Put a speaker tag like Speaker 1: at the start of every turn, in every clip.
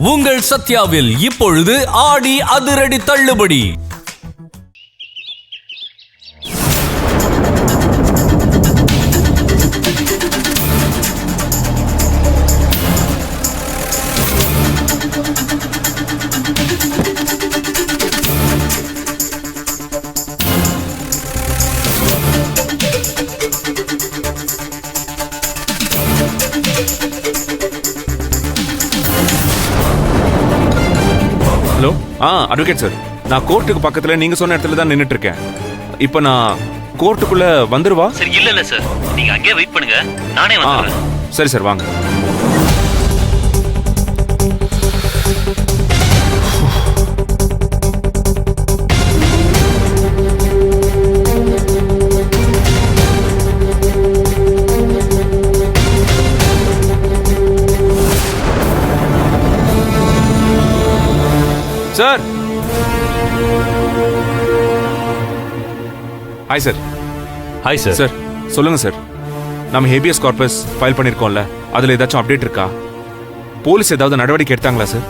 Speaker 1: உங்கள் சத்யாவில் இப்பொழுது ஆடி அதிரடி தள்ளுபடி.
Speaker 2: ஹலோ அட்வொகேட் சார், நான் கோர்ட்டுக்கு பக்கத்துல நீங்க சொன்ன இடத்துல தான் நின்னுட்டு இருக்கேன். இப்போ நான் கோர்ட்டுக்குள்ள வந்துருவா?
Speaker 3: சரி, இல்ல சார், நீங்க அங்கேயே வெயிட் பண்ணுங்க, நானே வந்துடுறேன்.
Speaker 2: சரி சார், வாங்க. Sir, hi sir.
Speaker 3: Hi sir.
Speaker 2: Sir சொல்லுங்க சார், நம்ம ஹேபியஸ் கார்பஸ் ஃபைல் பண்ணிருக்கோம்ல, அதுல ஏதாச்சும் அப்டேட் இருக்கா? போலீஸ் ஏதாவது நடவடிக்கை எடுத்தாங்களா சார்?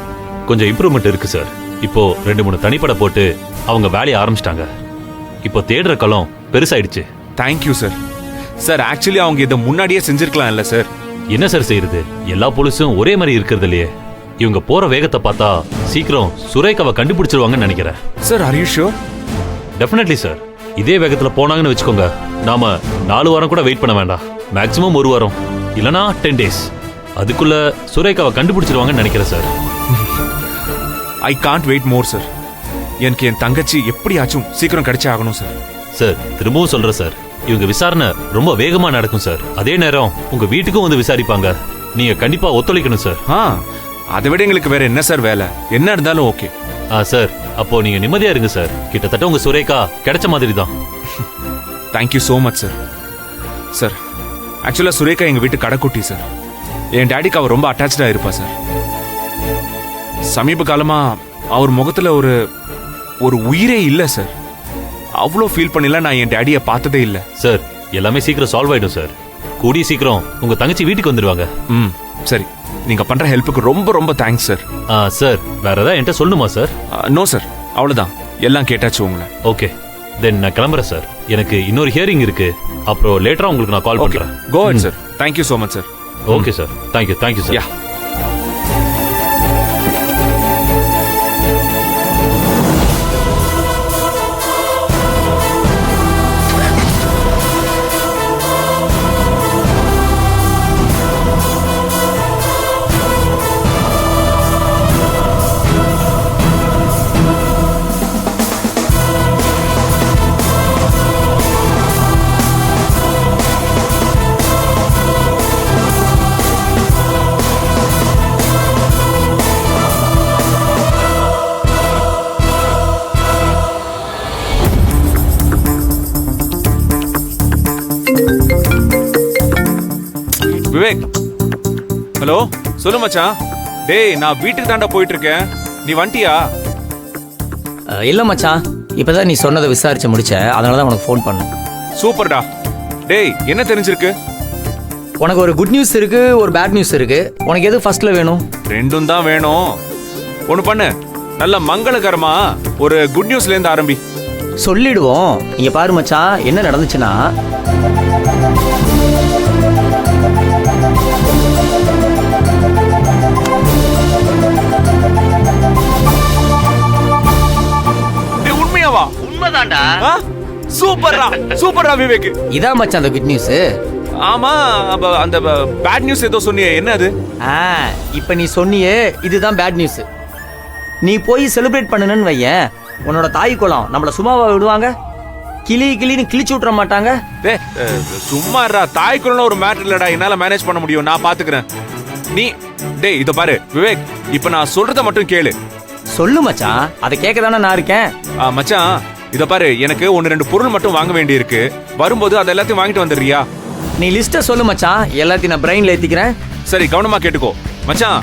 Speaker 3: கொஞ்சம் இம்ப்ரூவ்மெண்ட் இருக்கு சார். இப்போ 2-3 தனிப்படை போட்டு அவங்க வேலையை ஆரம்பிச்சிட்டாங்க. இப்போ தேடுற களம் பெருசாயிடுச்சு.
Speaker 2: Thank you sir. சார் ஆக்சுவலி அவங்க இதை முன்னாடியே செஞ்சிருக்கலாம் இல்ல சார்?
Speaker 3: என்ன சார் செய்யறது, எல்லா போலீஸும் ஒரே மாதிரி இருக்கிறது இல்லையே. இவங்க போற வேகத்தை பார்த்தா சீக்கிரம் சுரேகாவை கண்டுபிடிச்சிருவாங்கன்னு நினைக்கிறேன்.
Speaker 2: Sir are you sure?
Speaker 3: Definitely sir. இதே வேகத்துல போனாங்கன்னு வச்சுக்கோங்க, நாம 4 வாரம் கூட வெயிட் பண்ண வேண்டாம். மேக்ஸிமம் 1 வாரம், இல்லனா 10 days. அதுக்குள்ள சுரேகாவை கண்டுபிடிச்சிருவாங்கன்னு நினைக்கிறேன் sir.
Speaker 2: I can't wait more sir. எனக்கு என் தங்கச்சி எப்படியாச்சும் சீக்கிரம் கிடைச்சே ஆகணும் சார்.
Speaker 3: சார் திரும்பவும் சொல்றேன் சார், இவங்க விசாரணை ரொம்ப வேகமா நடக்கும் சார். அதே நேரம் உங்க வீட்டுக்கும் வந்து விசாரிப்பாங்க. நீங்க கண்டிப்பா ஒத்துழைக்கணும் சார்.
Speaker 2: அதை விட எங்களுக்கு வேற என்ன சார் வேலை? என்ன இருந்தாலும் ஓகே.
Speaker 3: சார், அப்போ நீங்க நிம்மதியா இருங்க சார். கிட்டத்தட்ட உங்க சுரேகா கிடைச்ச மாதிரி தான்.
Speaker 2: Thank you so much sir. Sir ஆக்சுவலா சுரேகா எங்க வீட்டு கடைக்குட்டி சார். என் டேடிக்கு அவர் ரொம்ப அட்டாச்சா இருப்பா சார். சமீப காலமா அவர் முகத்துல ஒரு உயிரே இல்லை சார். அவ்வளோ ஃபீல் பண்ணல நான் என் டேடியை பார்த்ததே இல்லை
Speaker 3: சார். எல்லாமே சீக்கிரம் சால்வ் ஆயிடும் சார். கூடிய சீக்கிரம் உங்க தங்கச்சி வீட்டுக்கு வந்துருவாங்க.
Speaker 2: சரி, நீங்க பண்ற ஹெல்ப்புக்கு ரொம்ப ரொம்ப தேங்க்ஸ் சார்.
Speaker 3: சார், வேற ஏதாவது என்கிட்ட சொல்லணுமா சார்?
Speaker 2: நோ சார், அவ்வளவுதான், எல்லாம் கேட்டாச்சு உங்களை.
Speaker 3: ஓகே, தென் நான் கிளம்புறேன் சார். எனக்கு இன்னொரு ஹியரிங் இருக்கு. அப்புறம் லேட்டரா உங்களுக்கு நான் கால் பண்றேன்.
Speaker 2: Go ahead sir. Thank you so much sir.
Speaker 3: Okay sir, thank you sir.
Speaker 2: Yeah. Vivek, hello, சொல்லு மச்சான். டேய், நான் வீட்டுக்கு தாண்டா போயிட்டு இருக்கேன். நீ வந்துட்டியா?
Speaker 4: இல்ல மச்சான், இப்பதான் நீ சொன்னதை விசாரிச்சு முடிச்ச, அதனாலதான் உனக்கு ஃபோன் பண்ணேன்.
Speaker 2: சூப்பர்டா. டேய், என்ன தெரிஞ்சிருக்கு?
Speaker 4: உனக்கு ஒரு குட் நியூஸ் இருக்கு, ஒரு பேட் நியூஸ் இருக்கு. உனக்கு எது ஃபர்ஸ்ட்ல வேணும்?
Speaker 2: ரெண்டும் தான் வேணும். ஒண்ணு பண்ணு, நல்ல மங்களகரமா ஒரு குட் நியூஸ்ல இருந்து ஆரம்பி.
Speaker 4: சொல்லிடுவோம். இங்க பாரு மச்சான், என்ன நடந்துச்சுன்னா,
Speaker 2: உண்மையாவா?
Speaker 3: உண்மைதான்டா.
Speaker 2: சூப்பர்டா விவேக்.
Speaker 4: இதான் மச்சான் அந்த குட் நியூஸ்.
Speaker 2: ஆமா, அந்த பேட் நியூஸ் ஏதோ சொன்னியே, என்ன அது?
Speaker 4: இப்ப நீ சொன்னியே, இதுதான் பேட் நியூஸ். நீ போய் செலிப்ரேட் பண்ணணும்னு வையேன், உன்னோட தாய் குலம் நம்மள சும்மாவா விடுவாங்க? கிளின்னு கிழிச்சு விட்டுற மாட்டாங்க.
Speaker 2: சும்மாடா, தாய் குலம் ஒரு மேட்டர் இல்லடா, என்னால மேனேஜ் பண்ண முடியும், நான் பாத்துக்கிறேன். நீ டேய் இத பாரு விவேக், இப்ப நான் சொல்றத மட்டும் கேளு.
Speaker 4: சொல்லு மச்சான், அதை கேட்க தானே நான் இருக்கேன்.
Speaker 2: மச்சான், இத பாரு, எனக்கு 1-2 பொருள் மட்டும் வாங்க வேண்டி இருக்கு. வரும்போது அது எல்லாத்தையும் வாங்கிட்டு வந்துடுறியா?
Speaker 4: நீ லிஸ்ட சொல்லு மச்சான், எல்லாத்தையும் நான் பிரெயின்ல ஏத்திக்கிறேன்.
Speaker 2: சரி, கவனமா கேட்டுக்கோ மச்சான்.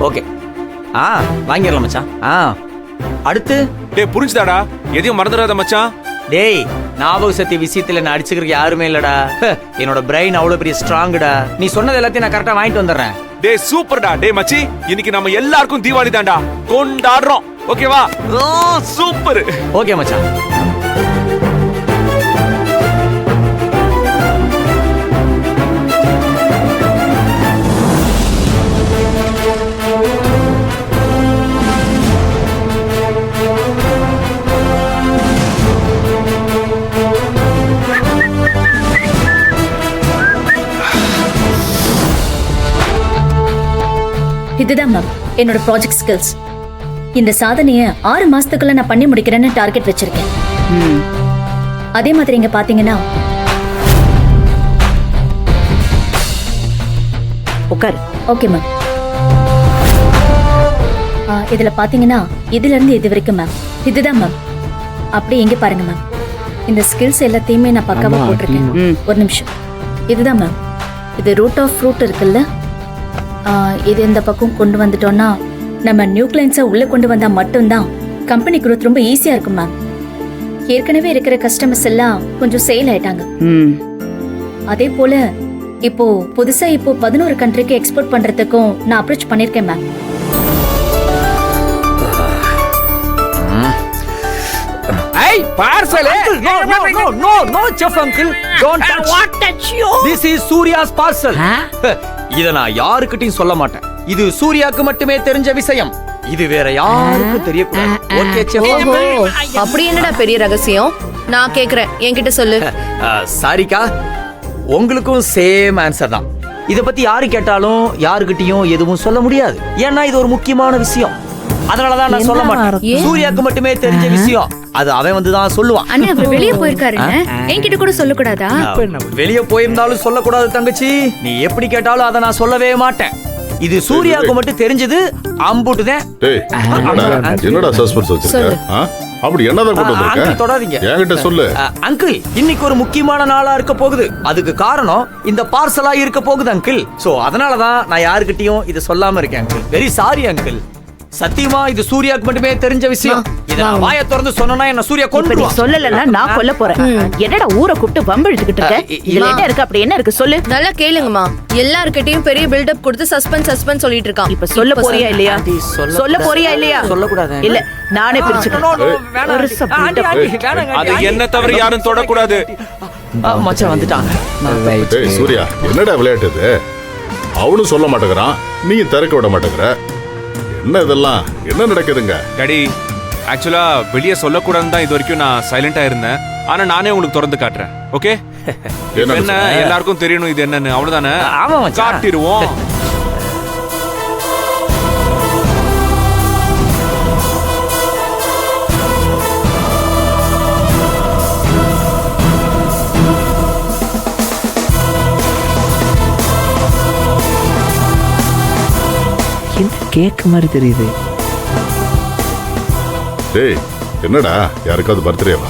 Speaker 4: ஓகே. வாங்கிடலாம் மச்சான். அடுத்து
Speaker 2: டேய் புரிஞ்சுதாடா, எதையும் மறந்துடாத மச்சான்.
Speaker 4: டேய் ஞாபக சக்தி விஷயத்துல நான் அடிச்சுக்கிறதுக்கு யாருமே இல்லடா. என்னோட பிரெயின் அவ்வளவு பெரிய ஸ்ட்ராங்குடா. நீ சொன்னது எல்லாத்தையும் நான் கரெக்டா வாங்கிட்டு வந்துடுறேன்.
Speaker 2: டேய் சூப்பர்டா. டேய் மச்சி, இன்னைக்கு நம்ம எல்லாருக்கும் தீபாவளி தான்டா, கொண்டாடுறோம். ஓகேவா? சூப்பர்.
Speaker 4: ஓகே மச்சான்.
Speaker 5: இதுதான் மேம் என்னோட ப்ராஜெக்ட் ஸ்கில்ஸ். இந்த சாதனையை 6 மாசத்துக்குள்ள நான் பண்ணி முடிக்கிறேன்னு டார்கெட் வச்சிருக்கேன். அதே மாதிரி இங்க பாத்தீங்கன்னா
Speaker 6: உட்காரு.
Speaker 5: Okay ma'am. இதுல பாத்தீங்கன்னா இதுல இருந்து இது வரைக்கும் மேம். இதுதான் மேம். அப்படியே எங்க பாருங்க மேம். இந்த ஸ்கில்ஸ் எல்லாத்தையுமே நான் பக்காவா போட்டிருக்கேன். ஒரு நிமிஷம். இதுதான் மேம். இது ரூட் ஆஃப் ஃப்ரூட் இருக்குல்ல, இது இந்த பக்கம் கொண்டு வந்துட்டோம்னா நம்ம நியூக்ளைன்ஸை உள்ள கொண்டு வந்தா மட்டும்தான் கம்பெனி growth ரொம்ப ஈஸியா இருக்கும் மேம். ஏற்கனவே இருக்கிற கஸ்டமர்ஸ் எல்லாம் கொஞ்சம் சேல் ஆயிட்டாங்க. அதே போல இப்போ புதுசா 11 கண்ட்ரிக்கு எக்ஸ்போர்ட் பண்றதுக்கும் நான் அப்ரோச் பண்ணிருக்கேன் ma'am.
Speaker 4: Hey, parcel! No, chef uncle. Don't touch.
Speaker 6: What touch you?
Speaker 4: This is Surya's parcel. இத நான் யாருக்கிட்டையும் சொல்ல மாட்டேன். இது சூர்யாக்கு மட்டுமே தெரிஞ்ச விஷயம். இது வேற யாருக்கும் தெரியக்கூடாது. Okay chef.
Speaker 7: அப்படி என்னடா பெரிய ரகசியம்? நான் கேக்குறேன், என்கிட்ட சொல்லு.
Speaker 4: சாரிக்கா, உங்களுக்கும் சேம் ஆன்சர் தான். இத பத்தி யாரு கேட்டாலும் யாருக்கிட்டையும் எதுவும் சொல்ல முடியாது. ஏன்னா இது ஒரு முக்கியமான விஷயம். அதனாலதான் நான் சொல்ல மாட்டேன். சூர்யாக்கு மட்டுமே தெரிஞ்ச விஷயம். அது அவன் வந்து தான் சொல்லுவான்.
Speaker 5: அண்ணா அவர் வெளிய போயிருக்காருங்க. என்கிட்ட கூட சொல்ல கூடாதா?
Speaker 4: வெளிய போயிருந்தாலும் சொல்ல கூடாது தங்கச்சி. நீ எப்படி கேட்டாலும் அதை நான் சொல்லவே மாட்டேன். இது சூர்யாவுக்கு மட்டும் தெரிஞ்சது. அம்புட்டுதான்.
Speaker 8: டேய், என்னடா சஸ்பென்ஸ் வச்சிருக்க? அப்படி என்னதான் கொண்டு வந்திருக்க?
Speaker 4: அங்கிள் தொடாதீங்க.
Speaker 8: என்கிட்ட சொல்லு.
Speaker 4: அங்கிள், இன்னைக்கு ஒரு முக்கியமான நாளா இருக்க போகுது. அதுக்கு காரணம் இந்த பார்சலா இருக்க போகுது அங்கிள். சோ அதனாலதான் நான் யாருக்கிட்டையும் இது சொல்லாம இருக்கேன் அங்கிள். Very sorry uncle. சத்தியமா இது சூர்யாக்கு மட்டுமே தெரிஞ்ச விஷயம். இத நான் வாயை திறந்து சொன்னா என்ன சூர்யா
Speaker 6: இப்ப நீ
Speaker 4: கொன்றுவான்.
Speaker 6: சொல்லலன்னா நான் கொல்ல போறேன். என்னடா ஊரை கூப்பிட்டு வம்பு இழுத்துக்கிட்டு இருக்க? இதுல என்ன இருக்கு? அப்படி என்ன இருக்கு சொல்லு.
Speaker 7: நல்லா கேளுங்கம்மா. எல்லார்கிட்டயும் பெரிய பில்டப் கொடுத்து சஸ்பென்ஸ் சொல்லிட்டு இருக்கான்.
Speaker 6: இப்ப சொல்ல போறியா இல்லையா? சொல்ல போறியா இல்லையா?
Speaker 4: சொல்லக்கூடாது.
Speaker 6: இல்ல நானே
Speaker 2: அது என்ன தவிர யாரும் தொடக்கூடாது.
Speaker 4: மச்சான் வந்துட்டான்.
Speaker 8: டேய் சூர்யா, என்னடா விளையாட்டு இது? அவனும் சொல்ல மாட்டேங்கிறான், நீ திறக்க விட மாட்டேங்கிற. என்ன இதெல்லாம்? என்ன நடக்குதுங்க?
Speaker 2: டாடி, ஆக்சுவலா வெளியே சொல்லக்கூடாதுன்னு தான் இது வரைக்கும் நான் சைலண்டா இருந்தேன். ஆனா நானே உங்களுக்கு திறந்து காட்டுறேன். ஓகே? என்ன எல்லாருக்கும் தெரியணும் இது என்னன்னு. அவ்வளவுதானே?
Speaker 4: ஆமா மச்சான்.
Speaker 2: காட்டிடுவோம்.
Speaker 9: கேக் மாதிரி தெரியுது.
Speaker 8: டேய், என்னடா யாருக்காவது பர்த்டேவா?